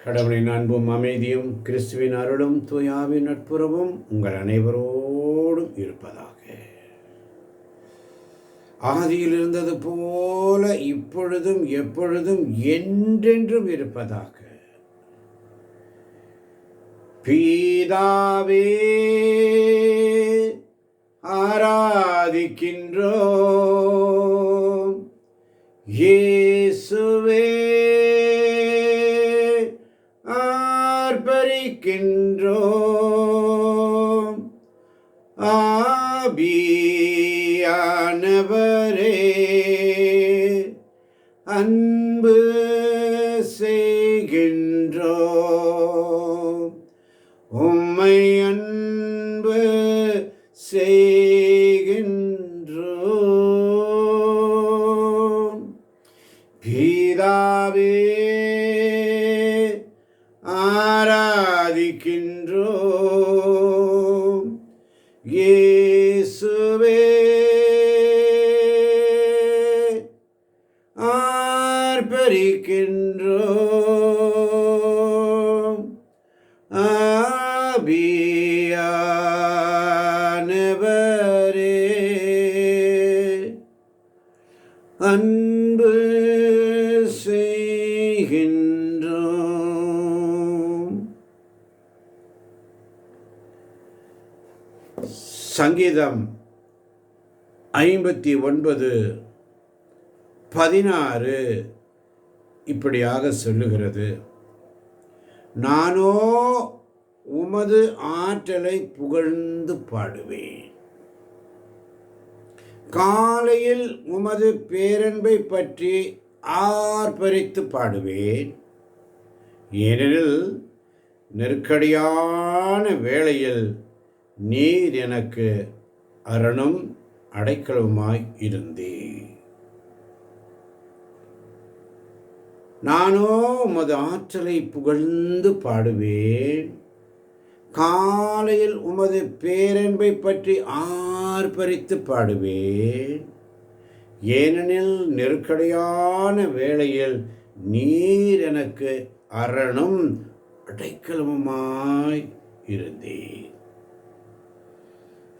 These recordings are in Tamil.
கடவுளின் அன்பும் அமைதியும் கிறிஸ்துவின் அருளும் தூயாவின் நட்புறவும் உங்கள் அனைவரோடும் இருப்பதாக. ஆதியில் இருந்தது போல இப்பொழுதும் எப்பொழுதும் என்றென்றும் இருப்பதாக. பிதாவே ஆராதிக்கின்றோம், இயேசுவே ஆர்ப்பரிக்கின்றோம், ஆவியானவரே அன்பு செய்கின்றோம், உம்மை அன்பு செய்கின்றோம். பிதாவே ஆராதிக்கின்றோம், இயேசுவே ஆர்ப்பரிக்கின்றோம், ஆவியானவரே அன்பு செய்கின்றோம். சங்கீதம் 59:16 இப்படியாக சொல்லுகிறது, நானோ உமது ஆற்றலை புகழ்ந்து பாடுவேன், காலையில் உமது பேரன்பை பற்றி ஆர்ப்பரித்து பாடுவேன், ஏனெனில் நெருக்கடியான வேளையில் நீர் எனக்கு அரணும் அடைக்கலவுமாய் இருந்தீர். நானோ உமது ஆற்றலை புகழ்ந்து பாடுவேன், காலையில் உமது பேரன்பை பற்றி ஆர்ப்பரித்து பாடுவேன், ஏனெனில் நெருக்கடியான வேளையில் நீர் எனக்கு அரணும் அடைக்கலமுமாய் இருந்தீர்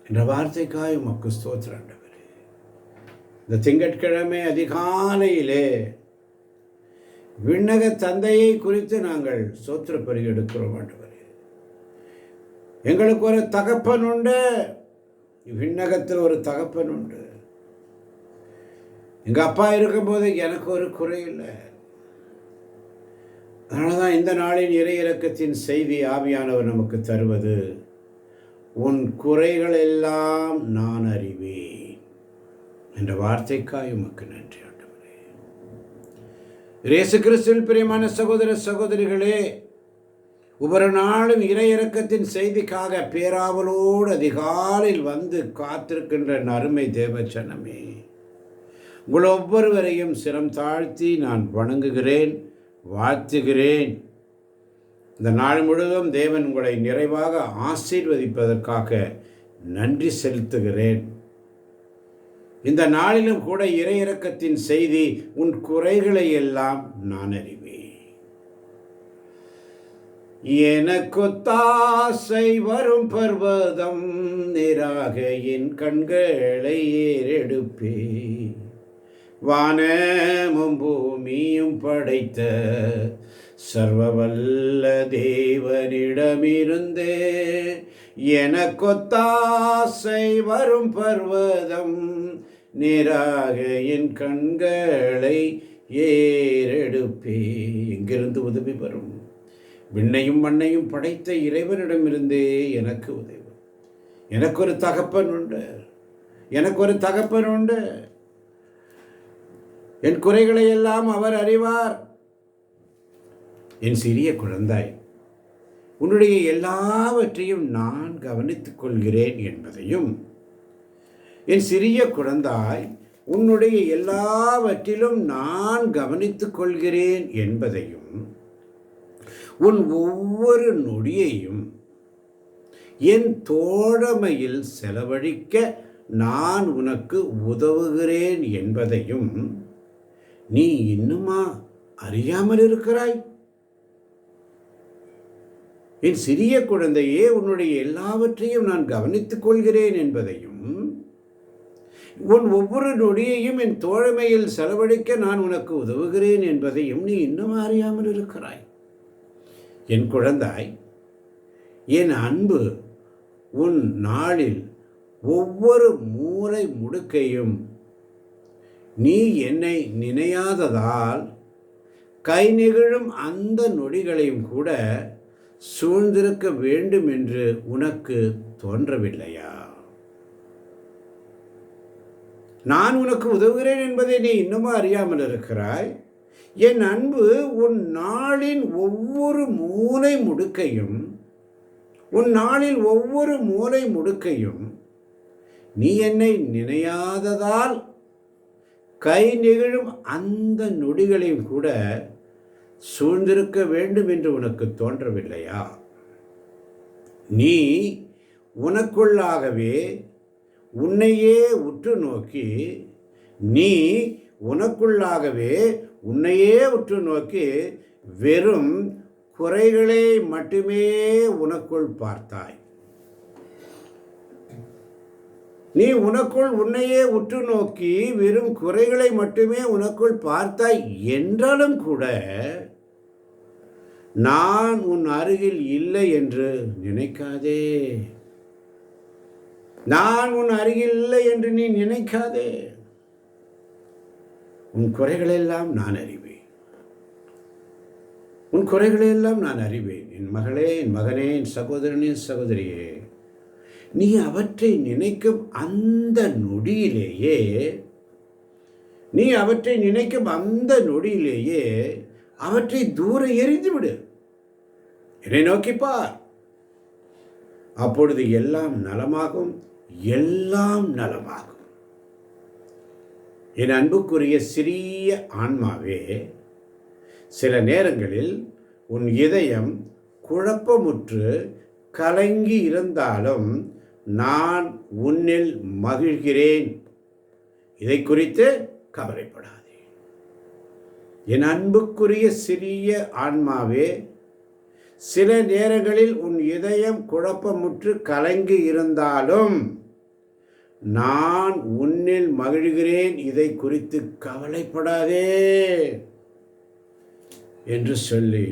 என்ற வார்த்தைக்காய் உமக்கு ஸ்தோத்திரம் ஆண்டவரே. இந்த திங்கட்கிழமை அதிகாலையிலே விண்ணக தந்தையை குறித்து நாங்கள் ஸ்தோத்திர பலி எடுக்கிறோம் ஆண்டவரே. எங்களுக்கு ஒரு தகப்பன் உண்டு, விண்ணகத்தில் ஒரு தகப்பன் உண்டு. எங்கள் அப்பா இருக்கும்போது எனக்கு ஒரு குறை இல்லை. அதனால தான் இந்த நாளின் இறை இரக்கத்தின் செய்தி ஆவியானவர் நமக்கு தருவது, உன் குறைகள் எல்லாம் நான் அறிவேன் என்ற வார்த்தைக்காய் உமக்கு நன்றி ஆண்டவரே. இயேசு கிறிஸ்துவில் பிரியமான சகோதர சகோதரிகளே, ஒவ்வொரு நாளும் இறை இரக்கத்தின் செய்திக்காக பேராவலோடு அதிகாலையில் வந்து காத்திருக்கின்ற அருமை தேவச்சனமே, உங்கள் ஒவ்வொருவரையும் சிரம் தாழ்த்தி நான் வணங்குகிறேன், வாழ்த்துகிறேன். இந்த நாள் முழுவதும் தேவன் உங்களை நிறைவாக ஆசீர்வதிப்பதற்காக நன்றி செலுத்துகிறேன். இந்த நாளிலும் கூட இறை இரக்கத்தின் செய்தி, உன் குறைகளை எல்லாம் நான் அறிவேன். எனக்கொத்தாசை வரும் பர்வதம் நேராக என் கண்களை ஏறெடுப்பே, வானமும் பூமியும் படைத்த சர்வவல்ல தேவனிடமிருந்தே எனக்கொத்தாசை வரும் பர்வதம் நேராக என் கண்களை ஏறெடுப்பே. எங்கிருந்து உதவி வரும்? விண்ணையும் மண்ணையும் படைத்த இறைவனிடமிருந்தே எனக்கு உதவி. எனக்கு ஒரு தகப்பன் உண்டு, எனக்கு ஒரு தகப்பன் உண்டு. என் குறைகளை எல்லாம் அவர் அறிவார். என் சிறிய குழந்தாய், உன்னுடைய எல்லாவற்றையும் நான் கவனித்துக் கொள்கிறேன் என்பதையும், என் சிறிய குழந்தாய், உன்னுடைய எல்லாவற்றிலும் நான் கவனித்துக் கொள்கிறேன் என்பதையும், உன் ஒவ்வொரு நொடியையும் என் தோழமையில் செலவழிக்க நான் உனக்கு உதவுகிறேன் என்பதையும் நீ இன்னுமா அறியாமல் இருக்கிறாய்? என் சிறிய குழந்தையே, உன்னுடைய எல்லாவற்றையும் நான் கவனித்துக் கொள்கிறேன் என்பதையும், உன் ஒவ்வொரு நொடியையும் என் தோழமையில் செலவழிக்க நான் உனக்கு உதவுகிறேன் என்பதையும் நீ இன்னும் அறியாமல் இருக்கிறாய். என் குழந்தாய், என் அன்பு உன் நாளில் ஒவ்வொரு மூலை முடுக்கையும் நீ என்னை நினையாததால் கை நெகிழும் அந்த நொடிகளையும் கூட சூழ்ந்திருக்க வேண்டும் என்று உனக்கு தோன்றவில்லையா? நான் உனக்கு உதவுகிறேன் என்பதை நீ இன்னமும் அறியாமல் இருக்கிறாய். என் அன்பு உன் நாளின் ஒவ்வொரு மூலை முடுக்கையும் நீ என்னை நினையாததால் கை நெகிழும் அந்த நொடிகளையும் கூட சூழ்ந்திருக்க வேண்டும் என்று உனக்கு தோன்றவில்லையா? நீ உனக்குள்ளாகவே உன்னையே உற்று நோக்கி வெறும் குறைகளை மட்டுமே உனக்குள் பார்த்தாய். நீ உனக்குள் உன்னையே உற்று நோக்கி வெறும் குறைகளை மட்டுமே உனக்குள் பார்த்தாய் என்றாலும் கூட நான் உன் அருகில் இல்லை என்று நினைக்காதே. நீ நினைக்காதே. உன் குறைகளெல்லாம் நான் அறிவேன். என் மகளே, என் மகனே, என் சகோதரனே, சகோதரியே, நீ அவற்றை நினைக்கும் அந்த நொடியிலேயே அவற்றை தூர எறிந்துவிடு. என்னை நோக்கி பார். அப்பொழுது எல்லாம் நலமாகும். என் அன்புக்குரிய சிறிய ஆன்மாவே, சில நேரங்களில் உன் இதயம் குழப்பமுற்று கலங்கி இருந்தாலும் நான் உன்னில் மகிழ்கிறேன். இதை குறித்து கவலைப்படாதே. என் அன்புக்குரிய சிறிய ஆன்மாவே, சில நேரங்களில் உன் இதயம் குழப்பமுற்று கலங்கி இருந்தாலும் நான் உன்னில் மகிழ்கிறேன். இதை குறித்து கவலைப்படாதே என்று சொல்லி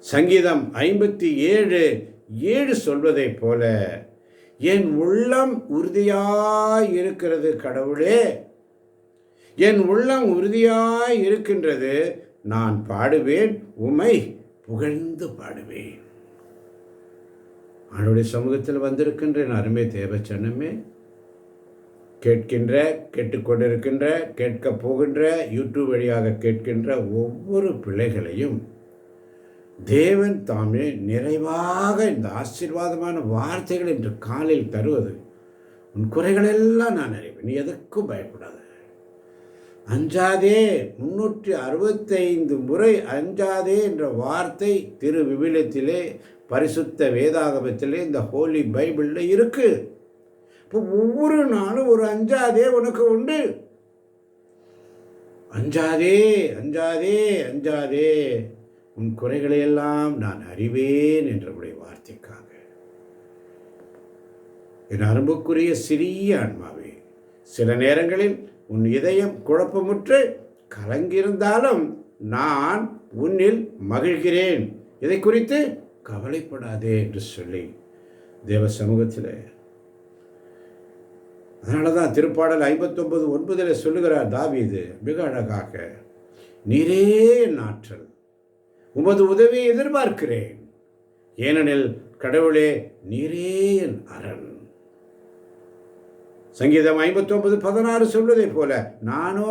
சங்கீதம் 57:7 சொல்வதைப் போல, என் உள்ளம் உறுதியாயிருக்கிறது கடவுளே, என் உள்ளம் உறுதியாயிருக்கின்றது. நான் பாடுவேன், உம்மை புகழ்ந்து பாடுவேன். ஆண்டவருடைய சமூகத்தில் வந்திருக்கின்ற அருமை தேவச்சனமே, கேட்டுக்கொண்டிருக்கின்ற, கேட்கப் போகின்ற, யூடியூப் வழியாக கேட்கின்ற ஒவ்வொரு பிள்ளைகளையும் தேவன் தாமே நிறைவாக இந்த ஆசீர்வாதமான வார்த்தைகள் இன்று காலையில் தருவது. உன் குறைகளெல்லாம் நான் அறிவேன். நீ எதற்கும் பயப்படாத. அஞ்சாதே. 365 முறை அஞ்சாதே என்ற வார்த்தை திரு விவிலியத்திலே, பரிசுத்த வேதாகமத்திலே, இந்த ஹோலி பைபிளில் இருக்கு. இப்போ ஒவ்வொரு நாளும் ஒரு அஞ்சாதே உனக்கு உண்டு. அஞ்சாதே, உன் குறைகளையெல்லாம் நான் அறிவேன் என்றவுடைய வார்த்தைக்காக என் அன்புக்குரிய சிறிய ஆன்மாவே, சில நேரங்களில் உன் இதயம் குழப்பமுற்று கலங்கியிருந்தாலும் நான் உன்னில் மகிழ்கிறேன். இதை குறித்து கவலைப்படாதே என்று சொல்லி தேவ சமூகத்தில், அதனால தான் திருப்பாடல் 59:9 சொல்லுகிறார் தாவீது மிக அழகாக, நீரே என் ஆற்றல், உமது உதவியை எதிர்பார்க்கிறேன். ஏனெனில் கடவுளே, நீரே என் அரண். சங்கீதம் 59:16 சொல்வதைப் போல, நானோ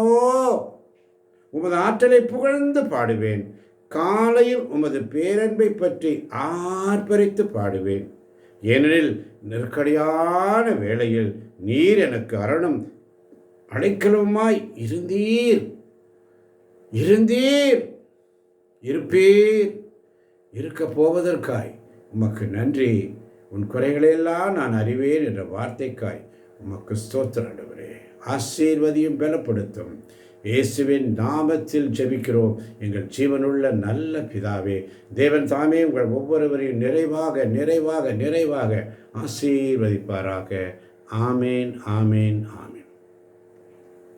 உமது ஆற்றலை புகழ்ந்து பாடுவேன். காலையில் உமது பேரன்பை பற்றி ஆர்ப்பரித்து பாடுவேன். ஏனெனில் நெருக்கடியான வேளையில் நீர் எனக்கு அரணும் அடைக்கலமாய் இருப்பீர். இருக்கப் போவதற்காய் உமக்கு நன்றி. உன் குறைகளையெல்லாம் நான் அறிவேன் என்ற வார்த்தைக்காய் உமக்கு ஸ்தோத்திரம் ஆண்டவரே. ஆசீர்வதியும் பலப்படுத்தும் இயேசுவின் நாமத்தில் ஜெபிக்கிறோம் எங்கள் ஜீவனுள்ள நல்ல பிதாவே. தேவன் தாமே உங்கள் ஒவ்வொருவரையும் நிறைவாக நிறைவாக நிறைவாக ஆசீர்வதிப்பாராக. ஆமேன், ஆமேன், ஆமேன்.